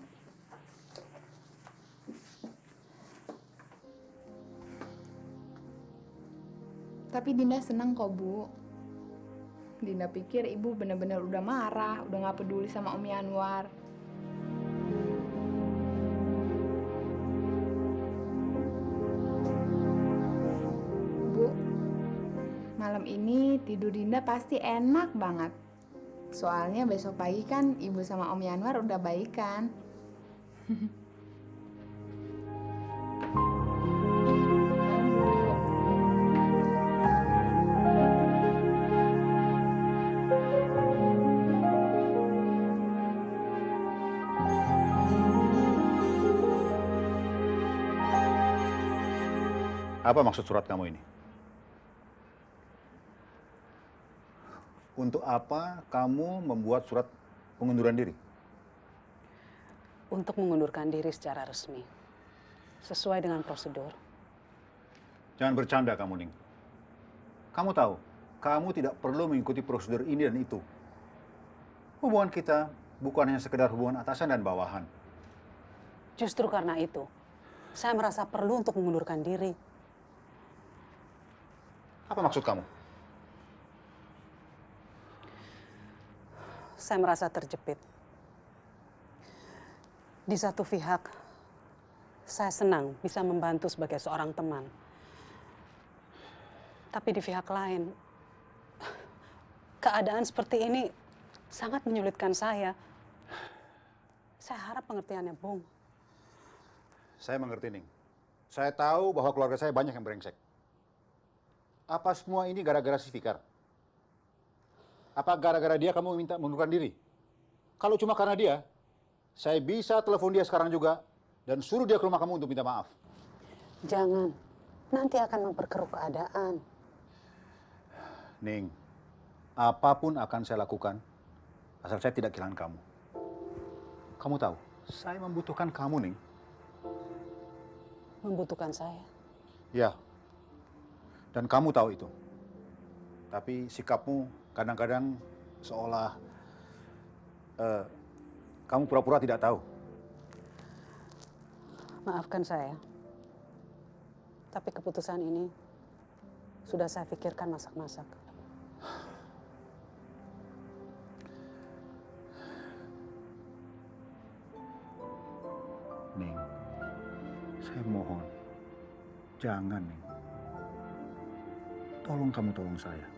Tapi Dinda senang kok, Bu. Dinda pikir Ibu bener-bener udah marah, udah gak peduli sama Om Yanwar. Bu, malam ini tidur Dinda pasti enak banget. Soalnya besok pagi kan Ibu sama Om Yanwar udah baikan. Apa maksud surat kamu ini? Untuk apa kamu membuat surat pengunduran diri? Untuk mengundurkan diri secara resmi. Sesuai dengan prosedur. Jangan bercanda kamu, Ning. Kamu tahu, kamu tidak perlu mengikuti prosedur ini dan itu. Hubungan kita bukan hanya sekedar hubungan atasan dan bawahan. Justru karena itu, saya merasa perlu untuk mengundurkan diri. Apa maksud kamu? Saya merasa terjepit. Di satu pihak, saya senang bisa membantu sebagai seorang teman. Tapi di pihak lain, keadaan seperti ini sangat menyulitkan saya. Saya harap pengertiannya, Bung. Saya mengerti, Ning. Saya tahu bahwa keluarga saya banyak yang brengsek. Apa semua ini gara-gara si Fikar? Apa gara-gara dia kamu minta mengundurkan diri? Kalau cuma karena dia, saya bisa telepon dia sekarang juga dan suruh dia ke rumah kamu untuk minta maaf. Jangan, nanti akan memperkeruh keadaan. Ning, apapun akan saya lakukan, asal saya tidak kehilangan kamu. Kamu tahu, saya membutuhkan kamu, Ning. Membutuhkan saya? Ya, dan kamu tahu itu. Tapi sikapmu kadang-kadang seolah kamu pura-pura tidak tahu. Maafkan saya. Tapi keputusan ini sudah saya pikirkan masak-masak. Ning, saya mohon, jangan, Ning. Tolong kamu tolong saya.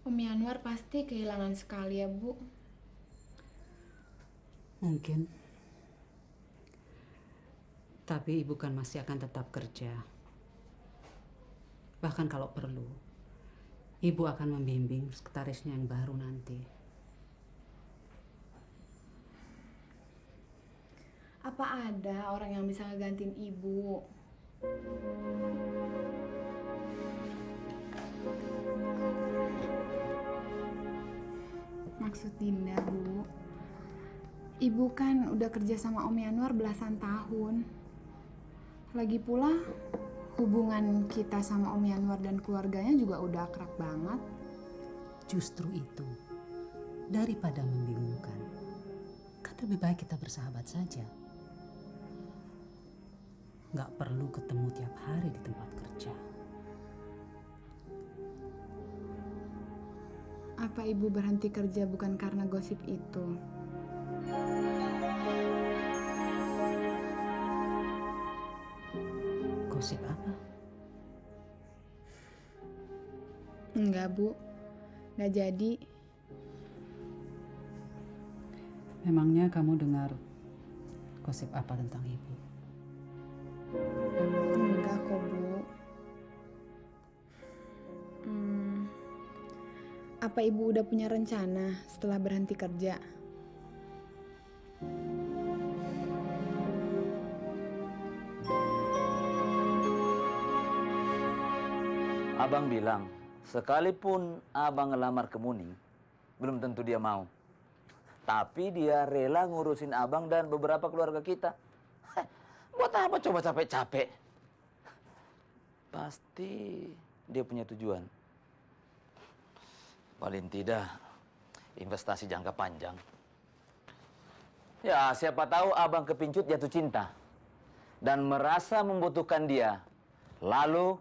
Om Yanwar pasti kehilangan sekali ya, Bu. Mungkin. Tapi ibu kan masih akan tetap kerja. Bahkan kalau perlu, ibu akan membimbing sekretarisnya yang baru nanti. Apa ada orang yang bisa ngegantiin ibu? Maksud Dinda, Bu. Ibu kan udah kerja sama Om Yanwar belasan tahun. Lagi pula, hubungan kita sama Om Yanwar dan keluarganya juga udah akrab banget. Justru itu, daripada membingungkan, kan lebih baik kita bersahabat saja. Nggak perlu ketemu tiap hari di tempat kerja. Apa ibu berhenti kerja bukan karena gosip itu? Gosip apa? Enggak, Bu. Nggak jadi. Memangnya kamu dengar gosip apa tentang ibu? Enggak kok, Bu. Apa ibu udah punya rencana setelah berhenti kerja? Abang bilang, sekalipun abang ngelamar ke Muning, belum tentu dia mau. Tapi dia rela ngurusin abang dan beberapa keluarga kita. Buat apa coba capek-capek? Pasti dia punya tujuan. Paling tidak, investasi jangka panjang. Ya, siapa tahu abang kepincut jatuh cinta. Dan merasa membutuhkan dia. Lalu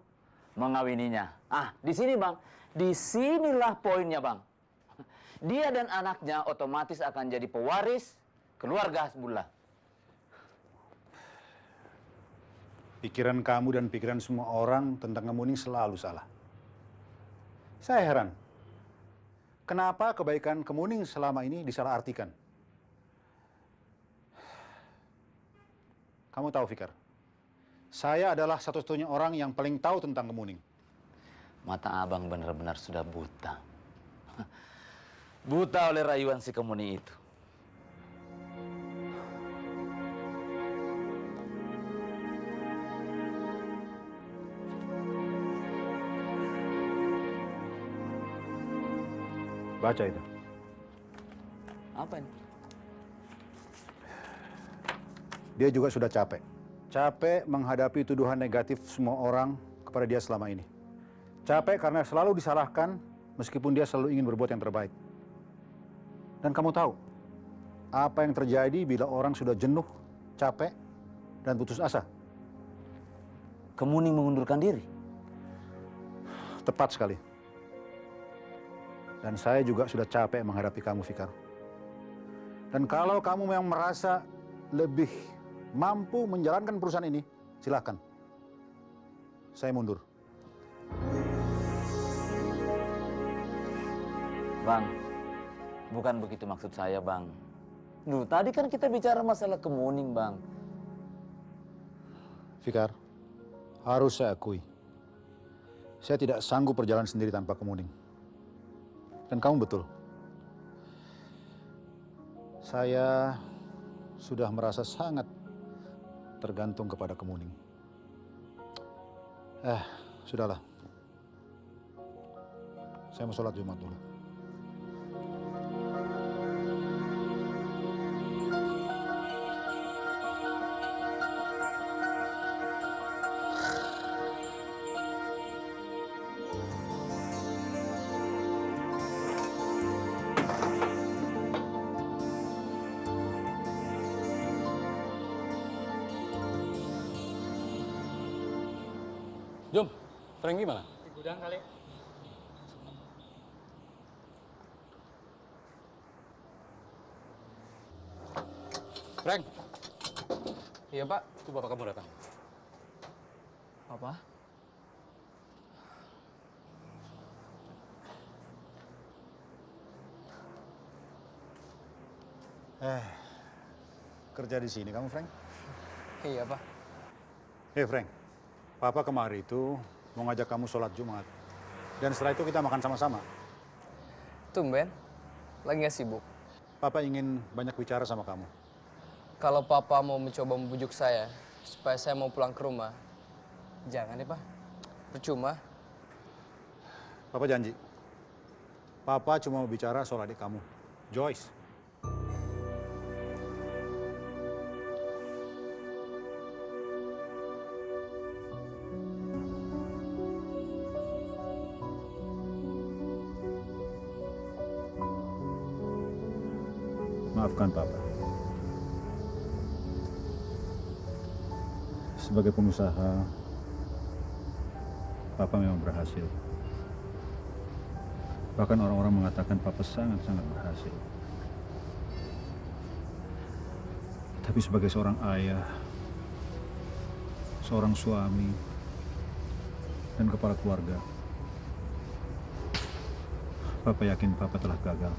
mengawininya. Ah, di sini bang. Disinilah poinnya bang. Dia dan anaknya otomatis akan jadi pewaris keluarga Hasbullah. Pikiran kamu dan pikiran semua orang tentang Muning selalu salah. Saya heran. Kenapa kebaikan Kemuning selama ini disalahartikan? Kamu tahu, Fikar, saya adalah satu-satunya orang yang paling tahu tentang Kemuning. Mata abang benar-benar sudah buta. Buta oleh rayuan si Kemuning itu. Baca itu. Apa ini? Dia juga sudah capek. Capek menghadapi tuduhan negatif semua orang kepada dia selama ini. Capek karena selalu disalahkan meskipun dia selalu ingin berbuat yang terbaik. Dan kamu tahu, apa yang terjadi bila orang sudah jenuh, capek, dan putus asa? Kemuning mengundurkan diri? Tepat sekali. Dan saya juga sudah capek menghadapi kamu, Fikar. Dan kalau kamu memang merasa lebih mampu menjalankan perusahaan ini, silahkan. Saya mundur. Bang, bukan begitu maksud saya, Bang. Duh, tadi kan kita bicara masalah Kemuning, Bang. Fikar, harus saya akui, saya tidak sanggup berjalan sendiri tanpa Kemuning. Dan kamu betul. Saya sudah merasa sangat tergantung kepada Kemuning. Sudahlah. Saya mau sholat Jumat dulu. Jom, Franky mana? Di gudang kali. Frank, Iya, Pak. itu bapak kamu datang. Apa? Kerja di sini kamu, Frank? Iya, Pak. Hei, Frank. Papa kemari itu mau ngajak kamu sholat Jumat. Dan setelah itu kita makan sama-sama. Tumben, lagi nggak sibuk. Papa ingin banyak bicara sama kamu. Kalau Papa mau mencoba membujuk saya supaya saya mau pulang ke rumah, jangan deh, Pak. Percuma. Papa janji. Papa cuma mau bicara soal adik kamu, Joyce. Maafkan Papa. Sebagai pengusaha, Papa memang berhasil. Bahkan orang-orang mengatakan Papa sangat-sangat berhasil. Tapi sebagai seorang ayah, seorang suami, dan kepala keluarga, Papa yakin Papa telah gagal.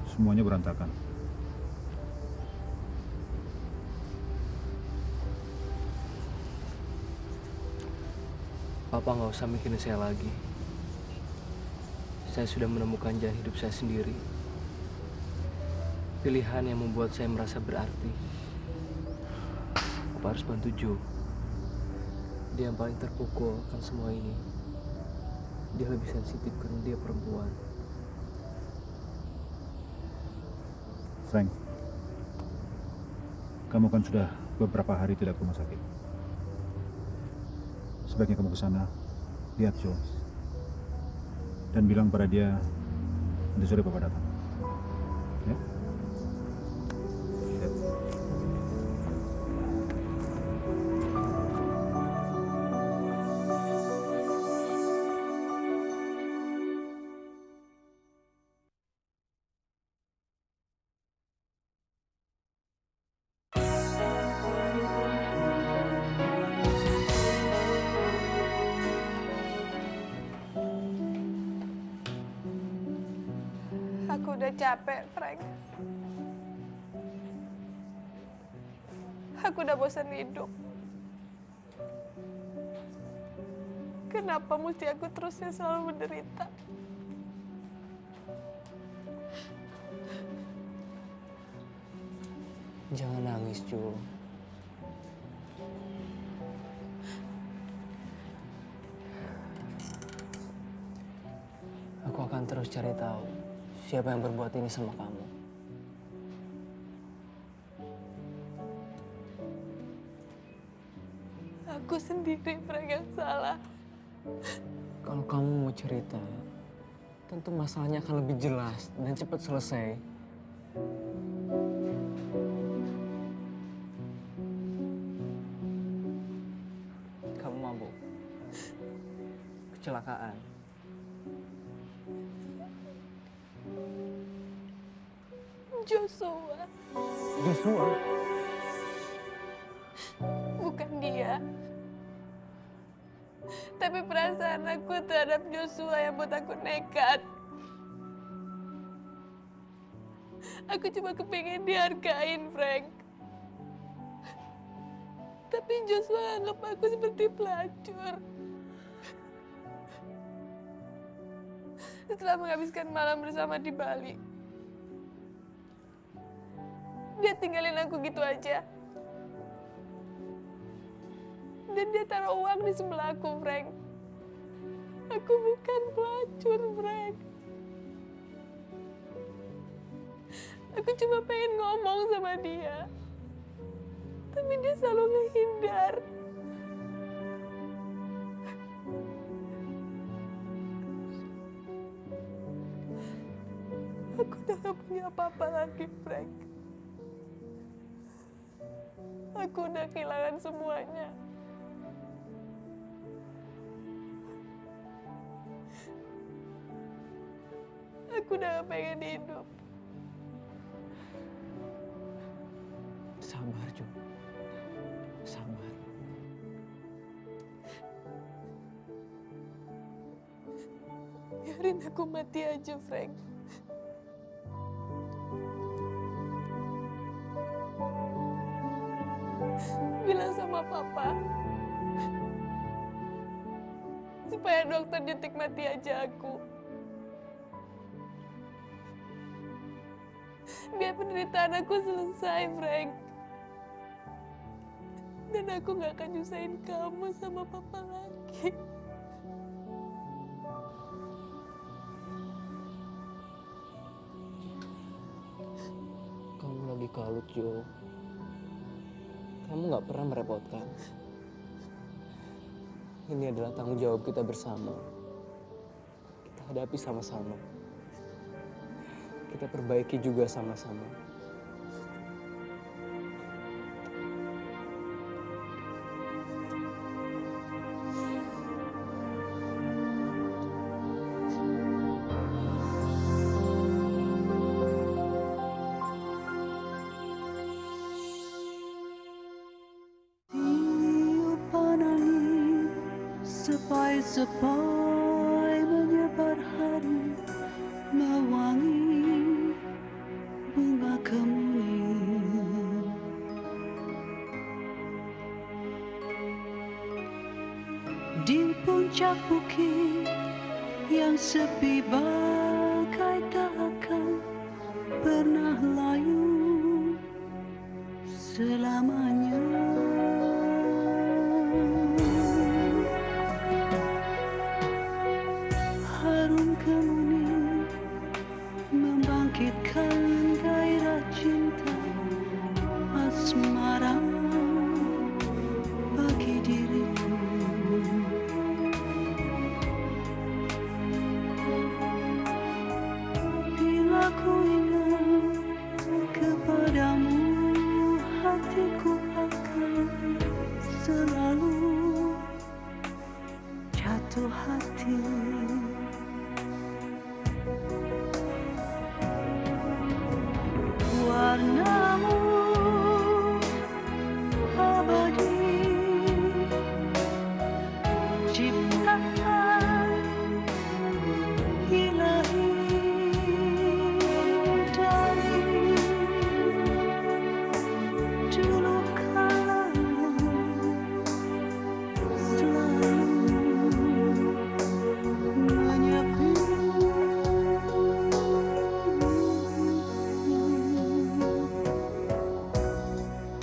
Semuanya berantakan. Papa nggak usah mikirin saya lagi. Saya sudah menemukan jalan hidup saya sendiri. Pilihan yang membuat saya merasa berarti. Papa harus bantu Joe. Dia yang paling terpukul akan semua ini. Dia lebih sensitif karena dia perempuan. Frank, kamu kan sudah beberapa hari tidak ke rumah sakit. Sebaiknya kamu ke sana, lihat Joyce, dan bilang pada dia nanti sore Papa datang. Ya? Aku udah capek, Frank. Aku udah bosan hidup. Kenapa mesti aku terus yang selalu menderita? Jangan nangis, Joe. Aku akan terus cari tahu siapa yang berbuat ini sama kamu. Aku sendiri, Frank, yang salah. Kalau kamu mau cerita, tentu masalahnya akan lebih jelas dan cepat selesai. Kamu mabuk. Kecelakaan. Joshua. Joshua? Bukan dia. Tapi perasaan aku terhadap Joshua yang buat aku nekat. Aku cuma kepengen dihargain, Frank. Tapi Joshua anggap aku seperti pelacur. Setelah menghabiskan malam bersama di Bali, dia tinggalin aku gitu aja. Dia dan dia taruh uang di sebelah aku, Frank. Aku bukan pelacur, Frank. Aku cuma pengen ngomong sama dia. Tapi dia selalu ngehindar. Aku udah gak punya apa-apa lagi, Frank. Aku udah kehilangan semuanya. Aku udah gak pengen hidup. Sabar, Jo. Sabar. Biarin aku mati aja, Frank. Bilang sama Papa. Supaya dokter detik mati aja aku. Biar penderitaan aku selesai, Frank. Dan aku gak akan nyusahin kamu sama Papa lagi. Kamu lagi kalut, Jo. Kamu gak pernah merepotkan. Ini adalah tanggung jawab kita bersama. Kita hadapi sama-sama. Kita perbaiki juga sama-sama. Sepai menyebar hari, mewangi bunga kemuning. Di puncak bukit yang sepi bagai dahaga, pernah layu selamanya. Harum kemuning membangkitkan gairah cinta asmara bagi diriku. Bila ku ingat kepadamu, hatiku akan selalu jatuh hati. Warnamu abadi, ciptaan ilahi dari dulu kala, selalu menyepi.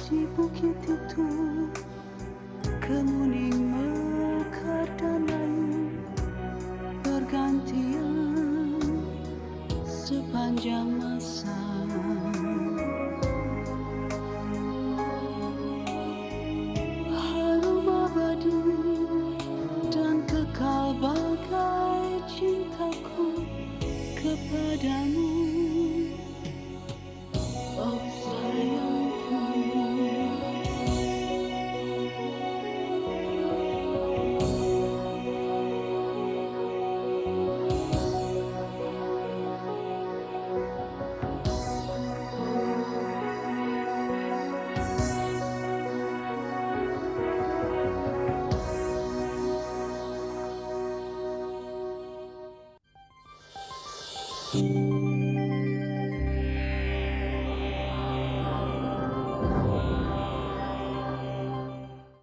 Di bukit itu kemuning mekar dan layu bergantian sepanjang masa. Harum abadi dan kekal bagai cintaku kepadamu. Oh sayangku.